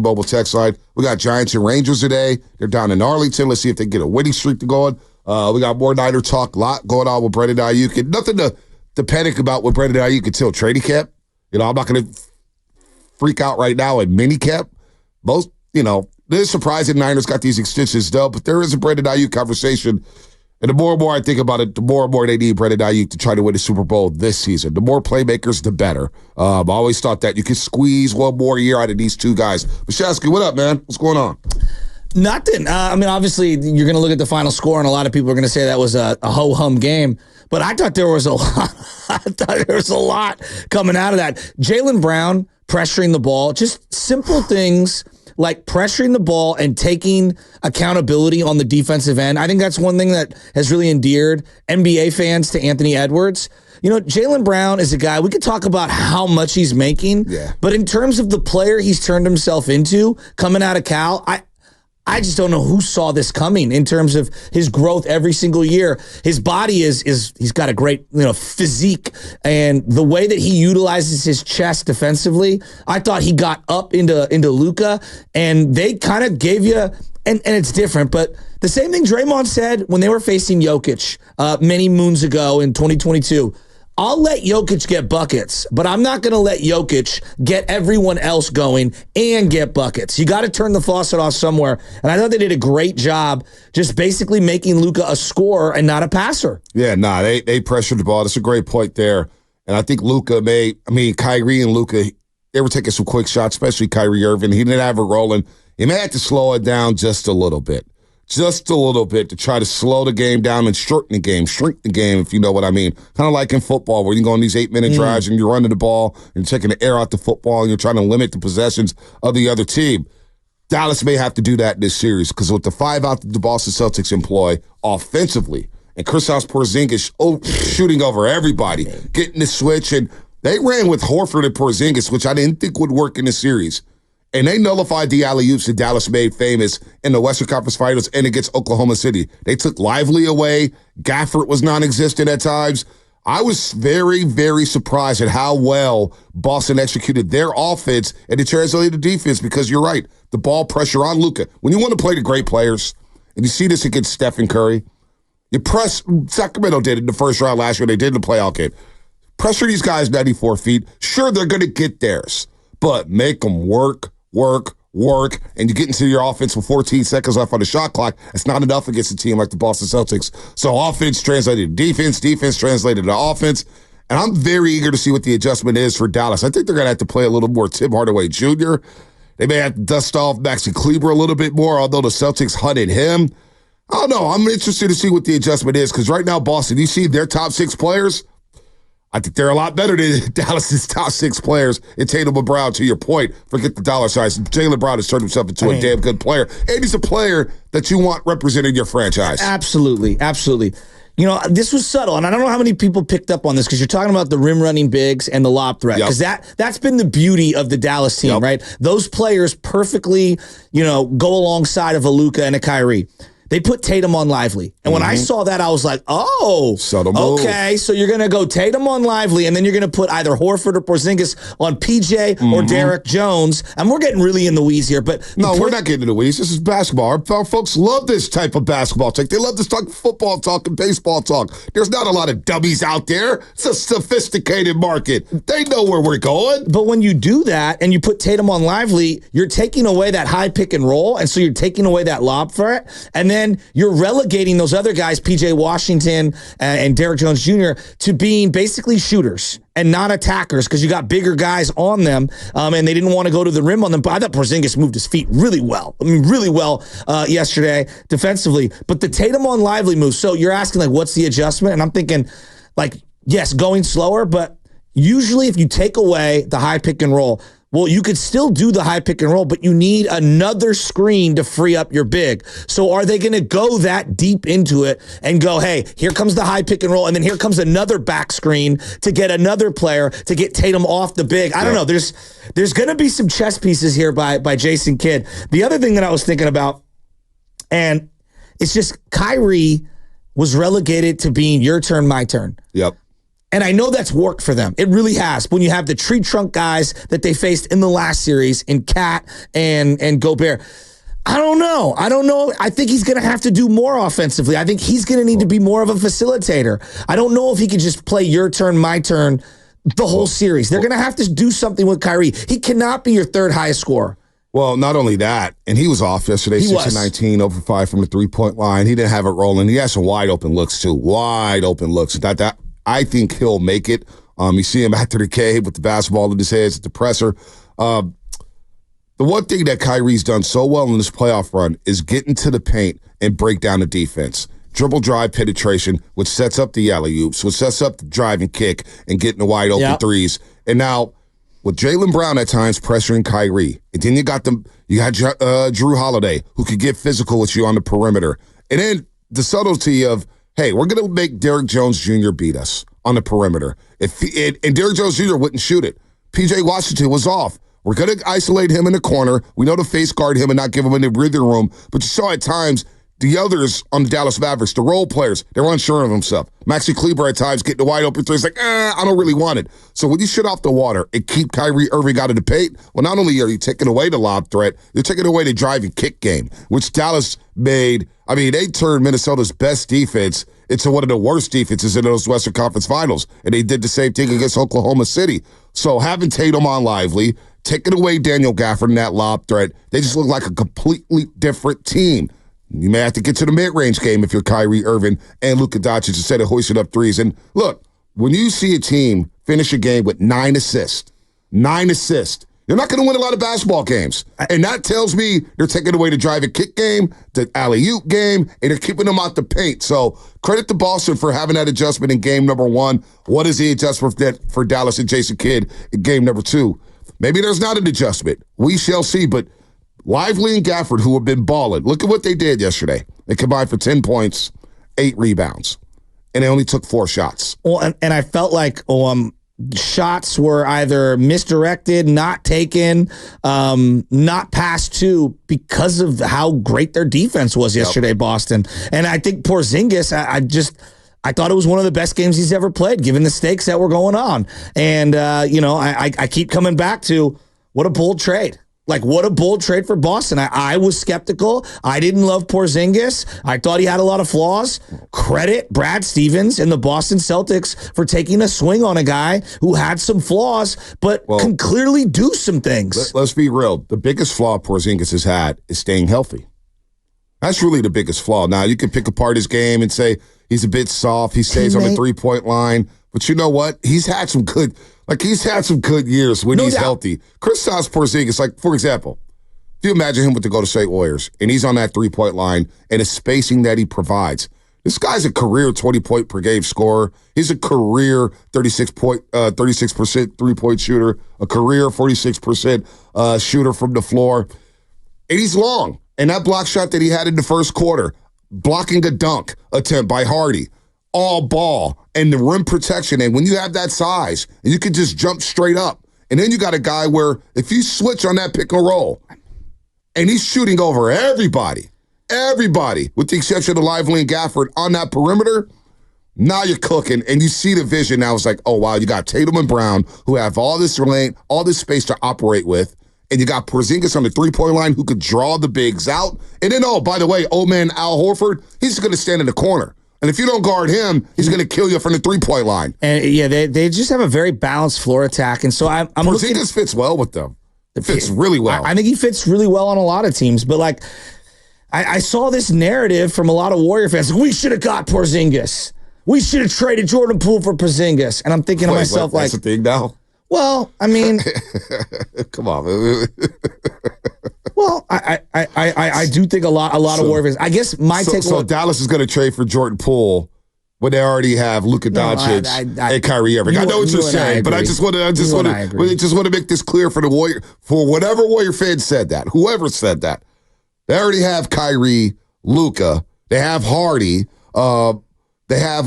mobile text line. We got Giants and Rangers today. They're down in Arlington. Let's see if they get a winning streak to go on. We got more Niner talk. A lot going on with Brendan Ayuk. And nothing to panic about with Brendan Ayuk until training camp. I'm not going to freak out right now at mini camp. It is surprising Niners got these extensions, though, but there is a Brendan Ayuk conversation. And the more and more I think about it, the more and more they need Brendan Ayuk to try to win a Super Bowl this season. The more playmakers, the better. I always thought that you could squeeze one more year out of these two guys. Mashasky, what up, man? What's going on? Nothing. Obviously, you're going to look at the final score, and a lot of people are going to say that was a ho-hum game. But I thought there was a lot. I thought there was a lot coming out of that. Jaylen Brown pressuring the ball, just simple things like pressuring the ball and taking accountability on the defensive end. I think that's one thing that has really endeared NBA fans to Anthony Edwards. Jaylen Brown is a guy, we could talk about how much he's making, but in terms of the player he's turned himself into coming out of Cal, I just don't know who saw this coming in terms of his growth every single year. His body he's got a great, physique, and the way that he utilizes his chest defensively, I thought he got up into Luka, and they kind of gave you, and it's different, but the same thing Draymond said when they were facing Jokic many moons ago in 2022. I'll let Jokic get buckets, but I'm not going to let Jokic get everyone else going and get buckets. You got to turn the faucet off somewhere. And I thought they did a great job just basically making Luka a scorer and not a passer. Yeah, they pressured the ball. That's a great point there. And I think Kyrie and Luka, they were taking some quick shots, especially Kyrie Irving. He didn't have it rolling. He may have to slow it down just a little bit. Just a little bit to try to slow the game down and shorten the game, shrink the game, if you know what I mean. Kind of like in football where you go on these 8-minute drives and you're running the ball and you're taking the air out the football and you're trying to limit the possessions of the other team. Dallas may have to do that in this series because with the 5 out that the Boston Celtics employ offensively and Kristaps Porzingis shooting over everybody, getting the switch, and they ran with Horford and Porzingis, which I didn't think would work in the series. And they nullified the alley-oops that Dallas made famous in the Western Conference Finals and against Oklahoma City. They took Lively away. Gafford was non-existent at times. I was very, very surprised at how well Boston executed their offense and it translated to defense because you're right. The ball pressure on Luka. When you want to play the great players, and you see this against Stephen Curry, you press, Sacramento did it in the first round last year. They did in the playoff game. Pressure these guys 94 feet. Sure, they're going to get theirs, but make them work, and you get into your offense with 14 seconds left on the shot clock. It's not enough against a team like the Boston Celtics. So offense translated to defense translated to offense. And I'm very eager to see what the adjustment is for Dallas. I think they're going to have to play a little more Tim Hardaway Jr. They may have to dust off Maxi Kleber a little bit more, although the Celtics hunted him. I don't know. I'm interested to see what the adjustment is because right now, Boston, you see their top 6 players. I think they're a lot better than Dallas's top 6 players. And Tatum and Brown, to your point, forget the dollar size. Jaylen Brown has turned himself into a damn good player. And he's a player that you want representing your franchise. Absolutely. This was subtle, and I don't know how many people picked up on this because you're talking about the rim-running bigs and the lob threat because that's been the beauty of the Dallas team, right? Those players perfectly, go alongside of a Luka and a Kyrie. They put Tatum on Lively. And when I saw that, I was like, okay, so you're going to go Tatum on Lively, and then you're going to put either Horford or Porzingis on PJ or Derek Jones. And we're getting really in the weeds here. But no, we're not getting in the weeds. This is basketball. Our folks love this type of basketball talk. They love this talk football talk and baseball talk. There's not a lot of dummies out there. It's a sophisticated market. They know where we're going. But when you do that and you put Tatum on Lively, you're taking away that high pick and roll, and so you're taking away that lob threat. And then you're relegating those other guys, PJ Washington and Derek Jones Jr., to being basically shooters and not attackers because you got bigger guys on them, and they didn't want to go to the rim on them. But I thought Porzingis moved his feet really well. Yesterday defensively. But the Tatum on Lively move. So you're asking, what's the adjustment? And I'm thinking, yes, going slower, but usually if you take away the high pick and roll, well, you could still do the high pick and roll, but you need another screen to free up your big. So are they going to go that deep into it and go, hey, here comes the high pick and roll, and then here comes another back screen to get another player to get Tatum off the big? I don't know. There's going to be some chess pieces here by Jason Kidd. The other thing that I was thinking about, and it's just Kyrie was relegated to being your turn, my turn. Yep. And I know that's worked for them. It really has. When you have the tree trunk guys that they faced in the last series in Cat and Gobert. I don't know. I think he's going to have to do more offensively. I think he's going to need to be more of a facilitator. I don't know if he could just play your turn, my turn the whole series. They're going to have to do something with Kyrie. He cannot be your third highest scorer. Well, not only that, and he was off yesterday, 6 of 19, over 5 from the three-point line. He didn't have it rolling. He had some wide open looks, too. Wide open looks. That I think he'll make it. You see him after the cave with the basketball in his hands at the presser. The one thing that Kyrie's done so well in this playoff run is get into the paint and break down the defense. Dribble drive penetration, which sets up the alley-oops, which sets up the drive and kick and getting the wide open threes. And now, with Jaylen Brown at times pressuring Kyrie, and then you got Drew Holiday, who could get physical with you on the perimeter. And then the subtlety of, hey, we're going to make Derrick Jones Jr. beat us on the perimeter. And Derrick Jones Jr. wouldn't shoot it. P.J. Washington was off. We're going to isolate him in the corner. We know to face guard him and not give him any breathing room. But you saw at times the others on the Dallas Mavericks, the role players, they were unsure of himself. Maxi Kleber at times getting the wide open three. He's like, I don't really want it. So when you shut off the water and keep Kyrie Irving out of the paint, well, not only are you taking away the lob threat, you're taking away the drive and kick game, which Dallas made. I mean, they turned Minnesota's best defense into one of the worst defenses in those Western Conference Finals. And they did the same thing against Oklahoma City. So having Tatum on Lively, taking away Daniel Gafford in that lob threat, they just look like a completely different team. You may have to get to the mid-range game if you're Kyrie Irving and Luka Doncic instead of hoisting up threes. And look, when you see a team finish a game with 9 assists, you're not going to win a lot of basketball games. And that tells me they're taking away the drive and kick game, the alley-oop game, and they're keeping them out the paint. So credit to Boston for having that adjustment in game number 1. What is the adjustment for Dallas and Jason Kidd in game number 2? Maybe there's not an adjustment. We shall see, but Lively and Gafford, who have been balling, look at what they did yesterday. They combined for 10 points, 8 rebounds, and they only took 4 shots. Well, and I felt like shots were either misdirected, not taken, not passed to because of how great their defense was yesterday, Boston. And I think Porzingis, I thought it was one of the best games he's ever played, given the stakes that were going on. And, I keep coming back to what a bold trade. Like, what a bold trade for Boston. I was skeptical. I didn't love Porzingis. I thought he had a lot of flaws. Credit Brad Stevens and the Boston Celtics for taking a swing on a guy who had some flaws, but can clearly do some things. Let's be real. The biggest flaw Porzingis has had is staying healthy. That's really the biggest flaw. Now, you can pick apart his game and say he's a bit soft. He stays on the three-point line. But you know what? He's had some good years when he's healthy. Kristaps Porzingis, like, for example, if you imagine him with the Golden State Warriors, and he's on that three-point line, and the spacing that he provides, this guy's a career 20-point per game scorer. He's a career 36% three-point shooter, a career 46% shooter from the floor. And he's long. And that block shot that he had in the first quarter, blocking a dunk attempt by Hardy, all ball, and the rim protection. And when you have that size, and you can just jump straight up, and then you got a guy where if you switch on that pick and roll, and he's shooting over everybody, with the exception of Lively and Gafford on that perimeter, now you're cooking, and you see the vision. Now it's like, oh, wow, you got Tatum and Brown, who have all this lane, all this space to operate with, and you got Porzingis on the three-point line who could draw the bigs out. And then, oh, by the way, old man Al Horford, he's going to stand in the corner. And if you don't guard him, he's going to kill you from the three-point line. And yeah, they just have a very balanced floor attack. And so I'm Porzingis fits well with them. It fits really well. I think he fits really well on a lot of teams. But, like, I saw this narrative from a lot of Warrior fans. We should have got Porzingis. We should have traded Jordan Poole for Porzingis. And I'm thinking to myself, that's the thing now? Well, I mean. Come on, man. Well, I do think a lot of Warrior fans. I guess my take. So Dallas is going to trade for Jordan Poole when they already have Luka Doncic and Kyrie Irving. I know what you're saying, but I just want to make this clear for the Warrior, for whatever Warrior fan said that, whoever said that. They already have Kyrie, Luka. They have Hardy. They have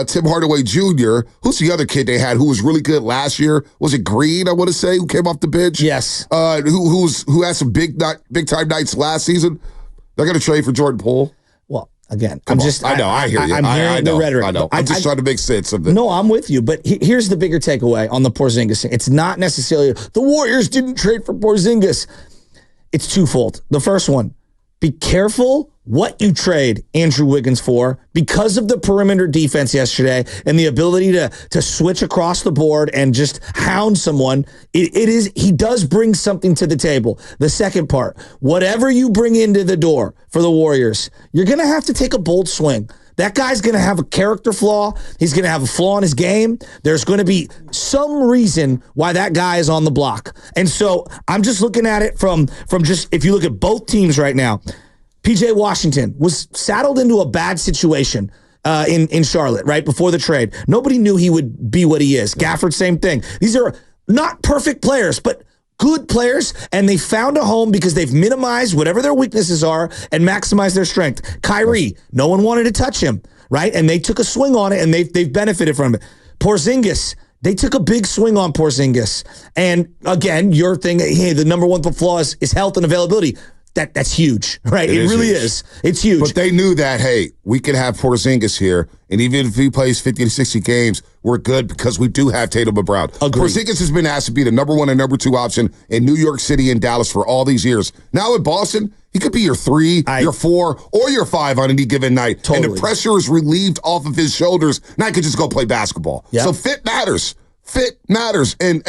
Tim Hardaway Jr. Who's the other kid they had who was really good last year? Was it Green, I want to say, who came off the bench? Yes. Who had some big time nights last season? They're going to trade for Jordan Poole. Well, Again, I know. I hear you. I'm hearing the rhetoric. I know. I'm just trying to make sense of it. No, I'm with you. But here's the bigger takeaway on the Porzingis thing. It's not necessarily the Warriors didn't trade for Porzingis. It's twofold. The first one, be careful what you trade Andrew Wiggins for because of the perimeter defense yesterday and the ability to switch across the board and just hound someone. He does bring something to the table. The second part, whatever you bring into the door for the Warriors, you're going to have to take a bold swing. That guy's going to have a character flaw. He's going to have a flaw in his game. There's going to be some reason why that guy is on the block. And so I'm just looking at it from just, if you look at both teams right now, PJ Washington was saddled into a bad situation in Charlotte right before the trade. Nobody knew he would be what he is. Gafford, same thing. These are not perfect players, but good players, and they found a home because they've minimized whatever their weaknesses are and maximized their strength. Kyrie, no one wanted to touch him, right? And they took a swing on it, and they've benefited from it. Porzingis, they took a big swing on Porzingis. And again, your thing, hey, the number one flaw is health and availability. That's huge, right? It really is. It's huge. But they knew that, hey, we could have Porzingis here, and even if he plays 50 to 60 games, we're good because we do have Tatum and Brown. Agreed. Porzingis has been asked to be the number one and number two option in New York City and Dallas for all these years. Now in Boston, he could be your 3, your 4, or your 5 on any given night. Totally. And the pressure is relieved off of his shoulders. Now he could just go play basketball. Yep. So fit matters. Fit matters. And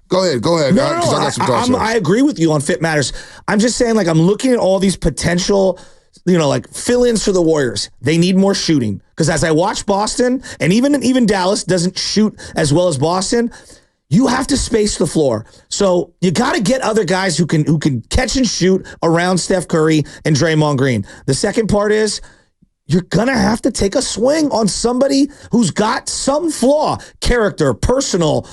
Go ahead. No, I agree with you on fit matters. I'm just saying, like, I'm looking at all these potential, like fill-ins for the Warriors. They need more shooting because as I watch Boston and even Dallas doesn't shoot as well as Boston, you have to space the floor. So you got to get other guys who can catch and shoot around Steph Curry and Draymond Green. The second part is, you're going to have to take a swing on somebody who's got some flaw, character, personal,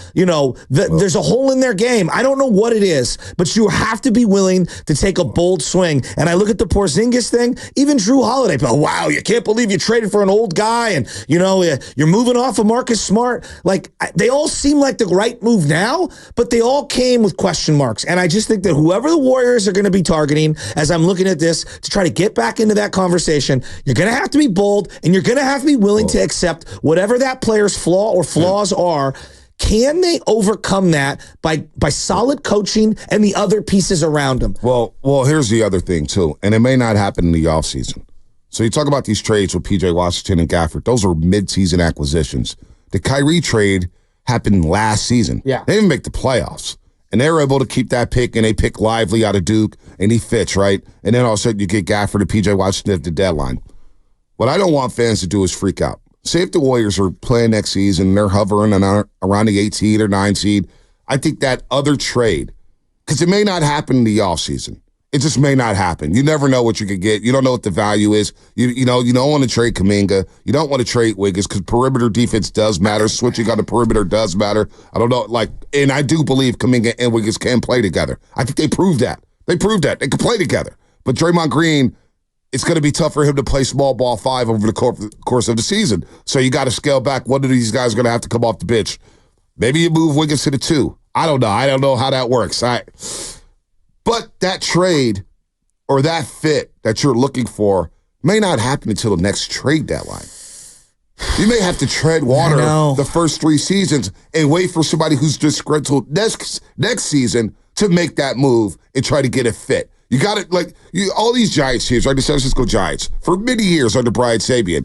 there's a hole in their game. I don't know what it is, but you have to be willing to take a bold swing. And I look at the Porzingis thing, even Drew Holiday, wow, you can't believe you traded for an old guy and, you're moving off of Marcus Smart. Like, they all seem like the right move now, but they all came with question marks. And I just think that whoever the Warriors are going to be targeting, as I'm looking at this, to try to get back into that conversation, you're going to have to be bold, and you're going to have to be willing to accept whatever that player's flaw or flaws are. Can they overcome that by solid coaching and the other pieces around them? Well, here's the other thing, too, and it may not happen in the offseason. So you talk about these trades with P.J. Washington and Gafford. Those are mid-season acquisitions. The Kyrie trade happened last season. Yeah. They didn't make the playoffs. And they were able to keep that pick, and they picked Lively out of Duke, and he fits, right? And then all of a sudden you get Gafford and P.J. Washington at the deadline. What I don't want fans to do is freak out. Say if the Warriors are playing next season and they're hovering around the 8 seed or 9 seed, I think that other trade, because it may not happen in the offseason. It just may not happen. You never know what you could get. You don't know what the value is. You don't want to trade Kuminga. You don't want to trade Wiggins because perimeter defense does matter. Switching on the perimeter does matter. I don't know. And I do believe Kuminga and Wiggins can play together. I think they proved that. They can play together. But Draymond Green, it's going to be tough for him to play small ball 5 over the course of the season. So you got to scale back. One of these guys are going to have to come off the bench. Maybe you move Wiggins to the 2. I don't know. I don't know how that works. But that trade or that fit that you're looking for may not happen until the next trade deadline. You may have to tread water the first 3 seasons and wait for somebody who's disgruntled next season to make that move and try to get a fit. You got it, all these Giants teams, right? The San Francisco Giants, for many years under Brian Sabian,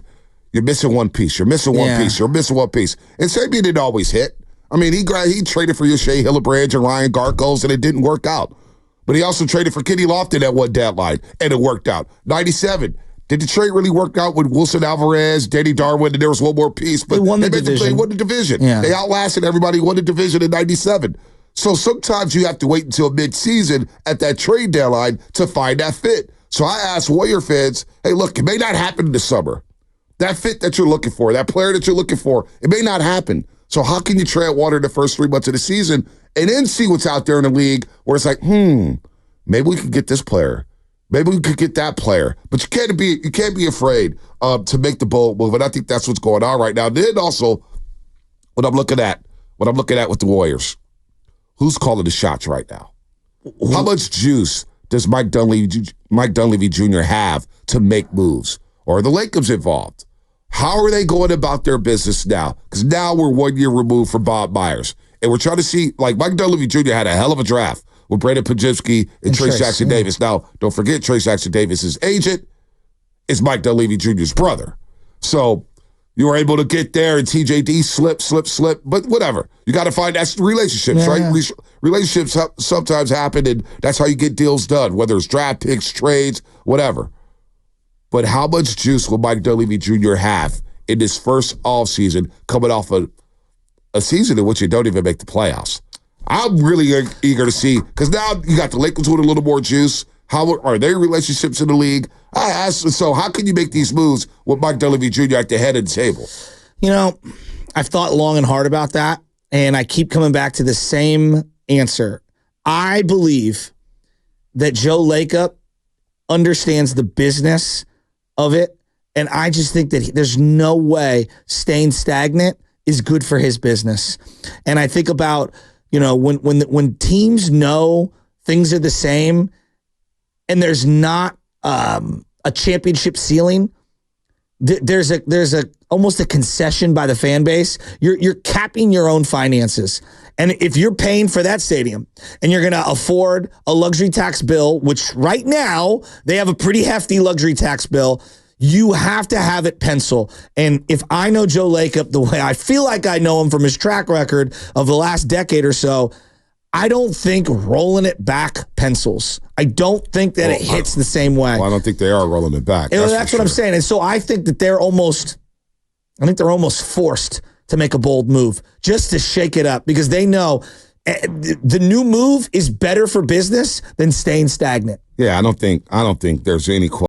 you're missing one piece. You're missing one piece. You're missing one piece. And Sabian didn't always hit. I mean, he traded for Shea Hillebrandt and Ryan Garkos, and it didn't work out. But he also traded for Kenny Lofton at one deadline, and it worked out. 97, did the trade really work out with Wilson Alvarez, Danny Darwin, and there was one more piece? But they won the division. They won the division. Yeah. They outlasted everybody, won the division in 97. So sometimes you have to wait until mid-season at that trade deadline to find that fit. So I ask Warrior fans, hey, look, it may not happen in the summer. That fit that you're looking for, that player that you're looking for, it may not happen. So how can you tread water the first 3 months of the season and then see what's out there in the league where it's like, maybe we could get this player. Maybe we could get that player. But you can't be afraid to make the bold move. And I think that's what's going on right now. Then also, what I'm looking at with the Warriors, who's calling the shots right now? How much juice does Mike Dunleavy Jr. have to make moves? or are the Lakers involved? How are they going about their business now? Because now we're 1 year removed from Bob Myers. And we're trying to see, like Mike Dunleavy Jr. had a hell of a draft with Brandon Podzimski and Trace Jackson Davis. Now, don't forget, Trace Jackson Davis' agent is Mike Dunleavy Jr.'s brother. So you were able to get there and TJD slip, but whatever. You got to find, that's relationships, right? Relationships sometimes happen, and that's how you get deals done, whether it's draft picks, trades, whatever. But how much juice will Mike Dunleavy Jr. have in this first offseason coming off a season in which you don't even make the playoffs? I'm really eager to see, because now you got the Lakers with a little more juice. How are their relationships in the league? I asked, so how can you make these moves with Mike Dunleavy Jr. at the head of the table? You know, I've thought long and hard about that, and I keep coming back to the same answer. I believe that Joe Lacob understands the business of it, and I just think that there's no way staying stagnant is good for his business. And I think about, you know, when teams know things are the same and there's not a championship ceiling, there's a almost a concession by the fan base. You're capping your own finances. And if you're paying for that stadium and you're going to afford a luxury tax bill, which right now they have a pretty hefty luxury tax bill, you have to have it pencil. And if I know Joe Lacob the way I feel like I know him from his track record of the last decade or so, I don't think rolling it back pencils. I don't think that it hits the same way. Well, I don't think they are rolling it back. That's what I'm saying. And so I think that they're almost forced to make a bold move just to shake it up, because they know the new move is better for business than staying stagnant. Yeah, I don't think there's any question.